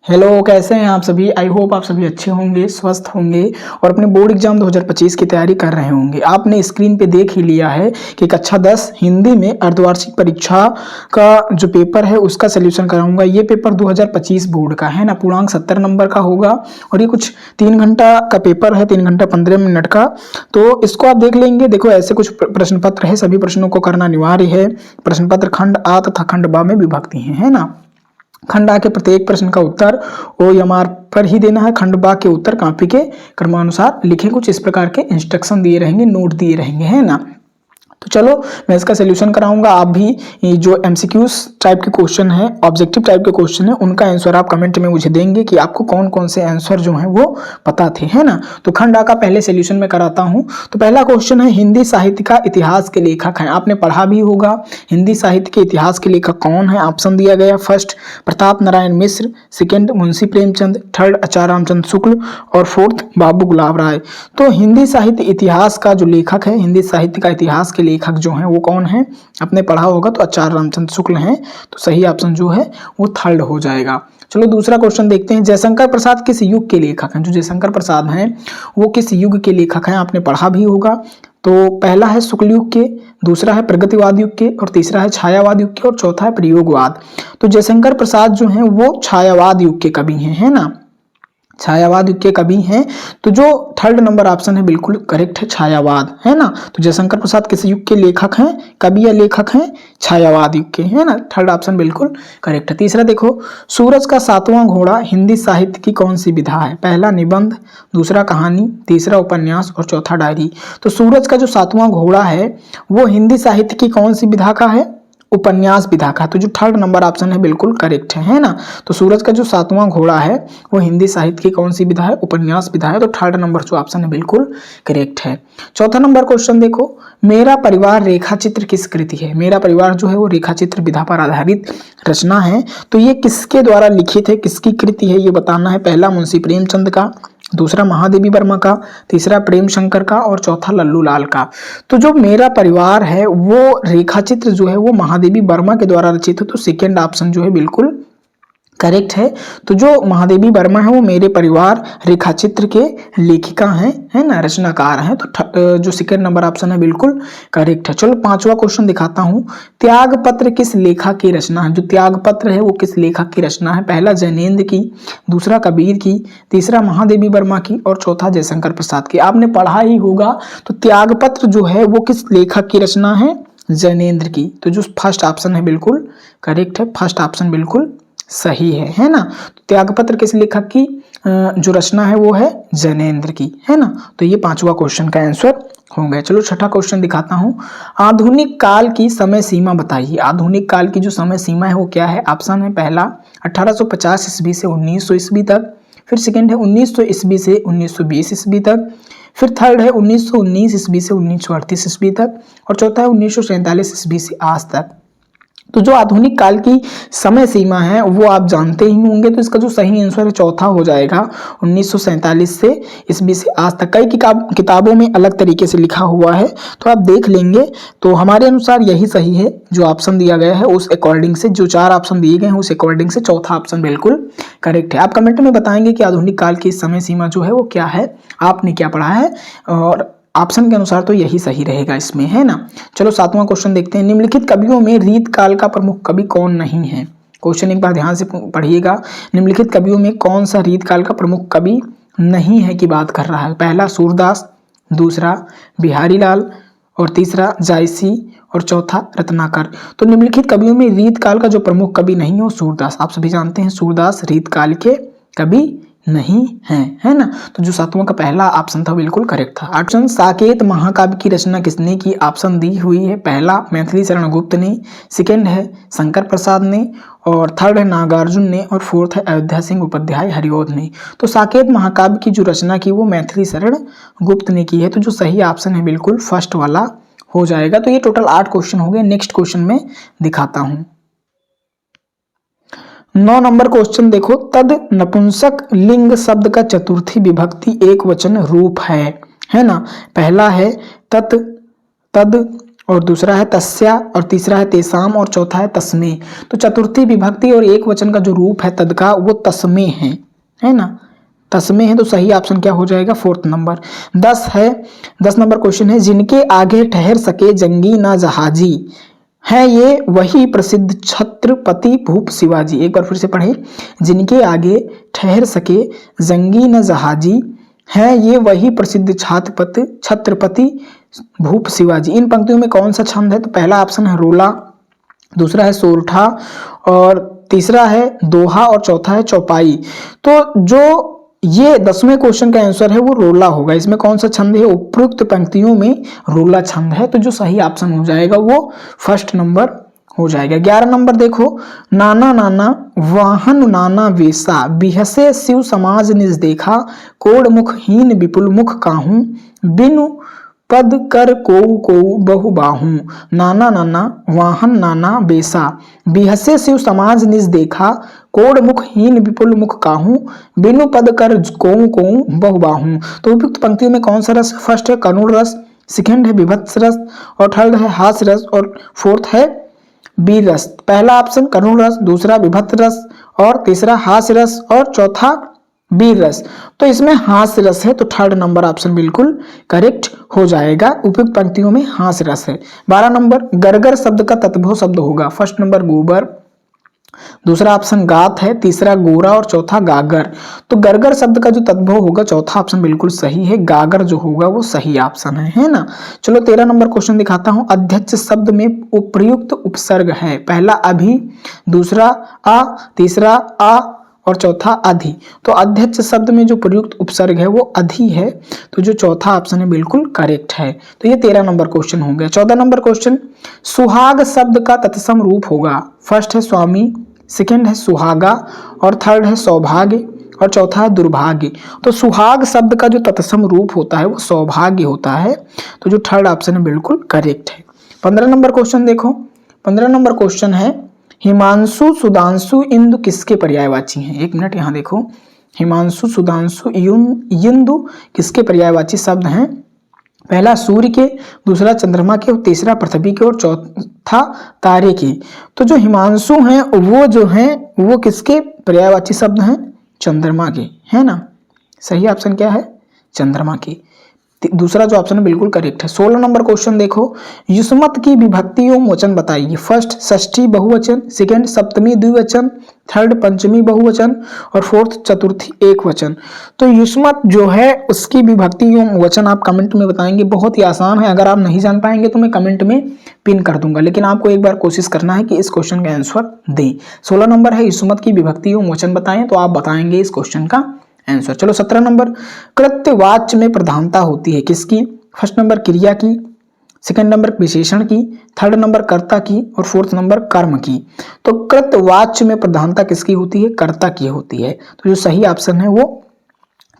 Hello, कैसे हैं आप सभी। आई होप आप सभी अच्छे होंगे, स्वस्थ होंगे और अपने बोर्ड एग्जाम 2025 की तैयारी कर रहे होंगे। आपने स्क्रीन पे देख ही लिया है कि कक्षा 10 हिंदी में अर्धवार्षिक परीक्षा का जो पेपर है उसका सलूशन कराऊंगा। ये पेपर 2025 बोर्ड का है ना, पूर्णांक 70 नंबर का होगा और ये कुछ 3 घंटा का पेपर है, 3 घंटा 15 मिनट का। तो इसको आप देख लेंगे। देखो, ऐसे कुछ प्रश्न पत्र है, सभी प्रश्नों को करना अनिवार्य है। प्रश्न पत्र खंड आ तथा खंड बा में विभक्ति है ना। खंड आ के प्रत्येक प्रश्न का उत्तर OMR पर ही देना है। खंड बा के उत्तर कॉपी के क्रमानुसार लिखें। कुछ इस प्रकार के इंस्ट्रक्शन दिए रहेंगे, नोट दिए रहेंगे, है ना। तो चलो मैं इसका सलूशन कराऊंगा। आप भी ये जो MCQs टाइप के क्वेश्चन है, ऑब्जेक्टिव टाइप के क्वेश्चन है, उनका आंसर आप कमेंट में मुझे देंगे कि आपको कौन कौन से आंसर जो है वो पता थे, है ना। तो खंड आ का पहले सलूशन में कराता हूं। तो पहला क्वेश्चन है, हिंदी साहित्य का इतिहास के लेखक हैं। आपने पढ़ा भी होगा, हिंदी साहित्य के इतिहास के लेखक कौन है। ऑप्शन दिया गया, first Pratap Narayan Mishra, second Munshi Premchand, third आचार्य रामचंद्र शुक्ल और फोर्थ बाबू गुलाब राय। तो हिंदी साहित्य इतिहास का जो लेखक है, हिंदी साहित्य का इतिहास के लेखक जो हैं वो कौन है, आपने पढ़ा होगा। तो आचार्य रामचंद्र शुक्ल हैं। तो सही ऑप्शन जो है वो थर्ड हो जाएगा। चलो दूसरा क्वेश्चन देखते हैं। जयशंकर प्रसाद किस युग के लेखक हैं। जो जयशंकर प्रसाद हैं वो किस युग के लेखक हैं, आपने पढ़ा भी होगा। तो पहला है शुक्ल युग के, दूसरा है प्रगतिवाद युग के और तीसरा है छायावाद युग के और चौथा है प्रयोगवाद। तो जयशंकर प्रसाद जो हैं वो छायावाद युग के कवि हैं, है ना। छायावाद युग के कवि हैं। तो जो थर्ड नंबर ऑप्शन है बिल्कुल करेक्ट है, छायावाद, है ना। तो जयशंकर प्रसाद किस युग के लेखक हैं, कवि या लेखक हैं, छायावाद युग के, है ना। थर्ड ऑप्शन बिल्कुल करेक्ट है। तीसरा देखो, सूरज का सातवां घोड़ा हिंदी साहित्य की कौन सी विधा है। पहला निबंध, दूसरा कहानी, तीसरा उपन्यास और चौथा डायरी। तो सूरज का जो सातवां घोड़ा है वो हिंदी साहित्य की कौन सी विधा का है, उपन्यास विधा का। तो जो थर्ड नंबर ऑप्शन है बिल्कुल करेक्ट है ना। तो सूरज का जो सातवां घोड़ा है वो हिंदी साहित्य की कौन सी विधा है, उपन्यास विधा है। तो थर्ड नंबर जो ऑप्शन है बिल्कुल करेक्ट है। चौथा नंबर क्वेश्चन देखो, मेरा परिवार रेखा चित्र किस कृति है। मेरा परिवार जो है वो रेखा चित्र विधा पर आधारित रचना है। तो ये किसके द्वारा लिखित है, किसकी कृति है, ये बताना है। पहला मुंशी प्रेमचंद का, दूसरा महादेवी वर्मा का, तीसरा प्रेम शंकर का और चौथा लल्लू लाल का। तो जो मेरा परिवार है वो रेखा चित्र जो है वो महादेवी वर्मा के द्वारा रचित है। तो सेकेंड ऑप्शन जो है बिल्कुल करेक्ट है। तो जो महादेवी वर्मा है वो मेरे परिवार रेखा चित्र के लेखिका हैं, है ना, रचनाकार हैं। तो जो सेकेंड नंबर ऑप्शन है बिल्कुल करेक्ट है। चलो पांचवा क्वेश्चन दिखाता हूं। त्याग पत्र किस लेखक की रचना है। जो त्याग पत्र है वो किस लेखक की रचना है। पहला जैनेन्द्र की, दूसरा कबीर की, तीसरा महादेवी वर्मा की और चौथा जयशंकर प्रसाद की। आपने पढ़ा ही होगा। तो त्याग पत्र जो है वो किस लेखक की रचना है, जैनेन्द्र की। तो जो फर्स्ट ऑप्शन है बिल्कुल करेक्ट है, फर्स्ट ऑप्शन बिल्कुल सही है ना। तो त्यागपत्र किस लेखक की जो रचना है वो है जैनेन्द्र की, है ना। तो ये पांचवा क्वेश्चन का आंसर हो गया। चलो छठा क्वेश्चन दिखाता हूं। आधुनिक काल की समय सीमा बताइए। आधुनिक काल की जो समय सीमा है वो क्या है। ऑप्शन है, पहला 1850 ईस्वी से 1900 ईस्वी तक, फिर सेकेंड है 1900 ईस्वी से 1920 ईस्वी तक, फिर थर्ड है 1919 ईस्वी से 1938 ईस्वी तक और चौथा है 1947 ईस्वी से आज तक। तो जो आधुनिक काल की समय सीमा है वो आप जानते ही होंगे। तो इसका जो सही आंसर है चौथा हो जाएगा, 1947 से ईस्वी से आज तक। कई किताबों में अलग तरीके से लिखा हुआ है तो आप देख लेंगे। तो हमारे अनुसार यही सही है। जो ऑप्शन दिया गया है उस अकॉर्डिंग से, जो 4 ऑप्शन दिए गए हैं उस अकॉर्डिंग से चौथा ऑप्शन बिल्कुल करेक्ट है। आप कमेंट में बताएंगे कि आधुनिक काल की समय सीमा जो है वो क्या है, आपने क्या पढ़ा है, और ऑप्शन के अनुसार तो यही सही रहेगा इसमें, है ना। चलो सातवां क्वेश्चन देखते हैं। निम्नलिखित कवियों में रीत काल का प्रमुख कवि कौन नहीं है। क्वेश्चन एक बार ध्यान से पढ़िएगा। निम्नलिखित कवियों में कौन सा रीत काल का प्रमुख कवि नहीं है की बात कर रहा है। पहला सूरदास, दूसरा बिहारी लाल और तीसरा जायसी और चौथा रत्नाकर। तो निम्नलिखित कवियों में रीत काल का जो प्रमुख कवि नहीं है वो सूरदास। आप सभी जानते हैं सूरदास रीत काल के कवि नहीं है ना। तो जो सातवां का पहला ऑप्शन था बिल्कुल करेक्ट था। ऑप्शन, साकेत महाकाव्य की रचना किसने की। ऑप्शन दी हुई है, पहला मैथिली शरण गुप्त ने, सेकेंड है शंकर प्रसाद ने और थर्ड है नागार्जुन ने और फोर्थ है अयोध्या सिंह उपाध्याय हरिओद ने। तो साकेत महाकाव्य की जो रचना की वो मैथिली शरण गुप्त ने की है। तो जो सही ऑप्शन है बिल्कुल फर्स्ट वाला हो जाएगा। तो ये टोटल 8 क्वेश्चन हो गए। नेक्स्ट क्वेश्चन में दिखाता हूं। 9 नंबर क्वेश्चन देखो, तद नपुंसक लिंग शब्द का चतुर्थी विभक्ति एक वचन रूप है ना। पहला है तत्, तद और दूसरा है तस्या और तीसरा है तेसाम और चौथा है तस्मे। तो चतुर्थी विभक्ति और एक वचन का जो रूप है तद का वो तस्मे है ना, तस्मे है। तो सही ऑप्शन क्या हो जाएगा? 4th number. 10 नंबर क्वेश्चन है, जिनके आगे ठहर सके जंगी ना जहाजी है ये वही प्रसिद्ध छत्रपति भूप शिवाजी। एक बार फिर से पढ़े, जिनके आगे ठहर सके जंगी न जहाजी है ये वही प्रसिद्ध छत्रपति भूप शिवाजी। इन पंक्तियों में कौन सा छंद है? तो पहला ऑप्शन है रोला, दूसरा है सोरठा और तीसरा है दोहा और चौथा है चौपाई। तो जो ये 10वें क्वेश्चन का आंसर है वो रोला होगा। इसमें कौन सा छंद है? उपरोक्त पंक्तियों में रोला छंद है। तो जो सही ऑप्शन हो जाएगा वो 1st नंबर हो जाएगा। 11 नंबर देखो, नाना नाना वाहन नाना वेसा बिहसे शिव समाज निज देखा कोड मुख हीन विपुल मुख काहू बिनु पद कर कोऊ बहु बाहू। नाना नाना वाहन नाना बेसा बिहसे शिव समाज निज देखा कोड मुख हीन विपुल मुख काहू बिनु पद कर कोऊ बहु बाहू। तो उपयुक्त पंक्तियों में कौन सा रस? फर्स्ट है करुण रस, सेकंड है विभत्स रस और थर्ड है हास्य रस और 4th है वीर रस। पहला ऑप्शन करुण रस, दूसरा विभत्स रस और तीसरा हास्य रस और चौथा वीर रस। तो इसमें हास्य रस है, तो 3rd नंबर ऑप्शन बिल्कुल करेक्ट हो जाएगा। उपयुक्त पंक्तियों में हास्य रस है। 12 नंबर, गरगर शब्द का तत्भव शब्द होगा। 1st नंबर गोबर, दूसरा ऑप्शन गात है, तीसरा गोरा और चौथा गागर। तो गरगर शब्द का जो तद्भव होगा चौथा ऑप्शन बिल्कुल सही है, गागर जो होगा वो सही ऑप्शन है ना। चलो 13 नंबर क्वेश्चन दिखाता हूं। अध्यक्ष शब्द में प्रयुक्त उपसर्ग है, पहला अभि, दूसरा अ, तीसरा आ और चौथा अधि। तो अध्यक्ष शब्द में जो प्रयुक्त उपसर्ग है वो अधि है, तो जो चौथा ऑप्शन है बिल्कुल करेक्ट है। तो ये 13 नंबर क्वेश्चन हो गया। 14 नंबर क्वेश्चन, सुहाग शब्द का तत्सम रूप होगा। 1st है स्वामी, सेकंड है सुहागा और 3rd है सौभाग्य और चौथा है दुर्भाग्य। तो सुहाग शब्द का जो तत्सम रूप होता है वो सौभाग्य होता है, तो जो 3rd ऑप्शन है बिल्कुल करेक्ट है। 15 नंबर क्वेश्चन देखो। 15 नंबर क्वेश्चन है, हिमांशु सुधांशु इंदु किसके पर्यायवाची हैं? 1 मिनट यहाँ देखो, हिमांशु सुधांशु इंदु किसके पर्यायवाची शब्द हैं? पहला सूर्य के, दूसरा चंद्रमा के, तीसरा पृथ्वी के और चौथा तारे के। तो जो हिमांशु हैं वो जो हैं वो किसके पर्यायवाची शब्द हैं? चंद्रमा के, है ना। सही ऑप्शन क्या है? चंद्रमा के। दूसरा जो ऑप्शन है बिल्कुल करेक्ट है। 16 नंबर क्वेश्चन देखो, युष्मत की विभक्ति एवं वचन बताइए। 1st षष्ठी बहुवचन, 2nd सप्तमी द्विवचन, 3rd पंचमी बहुवचन और 4th चतुर्थी एक वचन। तो युष्मत जो है उसकी विभक्ति एवं वचन आप कमेंट में बताएंगे। बहुत ही आसान है, अगर आप नहीं जान पाएंगे तो मैं कमेंट में पिन कर दूंगा, लेकिन आपको एक बार कोशिश करना है कि इस क्वेश्चन का आंसर दें। 16 नंबर है, युष्मत की विभक्ति एवं वचन बताएं, तो आप बताएंगे इस क्वेश्चन का आंसर। चलो 17 नंबर, कृत्यवाच्य में प्रधानता होती है किसकी? 1st नंबर क्रिया की, 2nd नंबर विशेषण की, 3rd नंबर कर्ता की और 4th नंबर कर्म की। तो कृत्यवाच्य में प्रधानता किसकी होती है? कर्ता की होती है। तो जो सही ऑप्शन है वो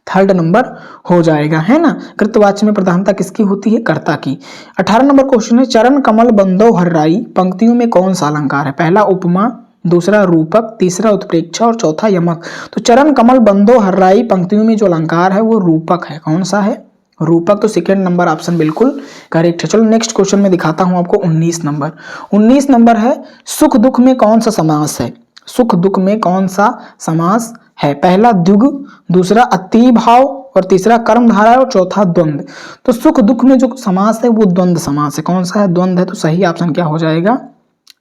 3rd नंबर हो जाएगा, है ना। कृत्यवाच्य में प्रधानता किसकी होती है? कर्ता की। 18 नंबर क्वेश्चन है, चरण कमल बंदो हर्राई पंक्तियों में कौन सा अलंकार है? पहला उपमा, दूसरा रूपक, तीसरा उत्प्रेक्षा और चौथा यमक। तो चरण कमल बंदो हर्राई पंक्तियों में जो अलंकार है वो रूपक है। कौन सा है? रूपक। तो 2nd नंबर ऑप्शन बिल्कुल करेक्ट है। चलो नेक्स्ट क्वेश्चन में दिखाता हूं आपको 19 नंबर। 19 नंबर है, सुख दुख में कौन सा समास है? सुख दुख में कौन सा समास है? पहला द्विगु, दूसरा अति भाव और तीसरा कर्मधारय और चौथा द्वंद्व। तो सुख दुख में जो समास है वो द्वंद्व समास है। कौन सा है? द्वंद्व है। तो सही ऑप्शन क्या हो जाएगा?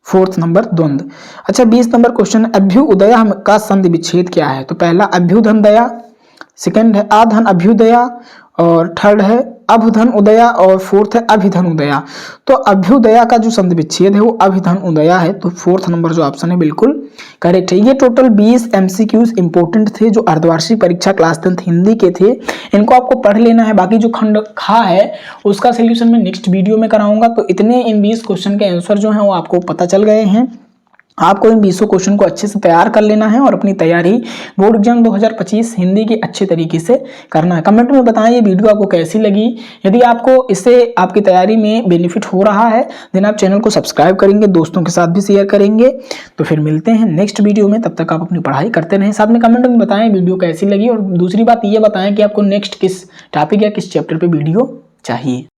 4th नंबर द्वंद्व। अच्छा 20 नंबर क्वेश्चन, अभ्युदया का संधि विच्छेद क्या है? तो पहला अभ्युधन दया, 2nd है आधन अभ्युदया और 3rd है अभधन उदया और 4th है अभिधन उदया। तो अभ्युदया का जो संधि विच्छेद है वो अभिधन उदया है। तो 4th नंबर जो ऑप्शन है बिल्कुल करेक्ट है। ये टोटल 20 MCQs इंपोर्टेंट थे जो अर्धवार्षिक परीक्षा क्लास 10th हिंदी के थे। इनको आपको पढ़ लेना है। बाकी जो खंड खा है उसका सोल्यूशन मैं नेक्स्ट वीडियो में कराऊंगा। तो इतने इन 20 क्वेश्चन के आंसर जो है वो आपको पता चल गए हैं। आपको इन 20 क्वेश्चन को अच्छे से तैयार कर लेना है और अपनी तैयारी बोर्ड एग्जाम 2025 हिंदी के अच्छे तरीके से करना है। कमेंट में बताएं ये वीडियो आपको कैसी लगी। यदि आपको इससे आपकी तैयारी में बेनिफिट हो रहा है देन आप चैनल को सब्सक्राइब करेंगे, दोस्तों के साथ भी शेयर करेंगे। तो फिर मिलते हैं नेक्स्ट वीडियो में, तब तक आप अपनी पढ़ाई करते रहें। साथ में कमेंट में बताएं वीडियो कैसी लगी और दूसरी बात ये बताएं कि आपको नेक्स्ट किस टॉपिक या किस चैप्टर पर वीडियो चाहिए।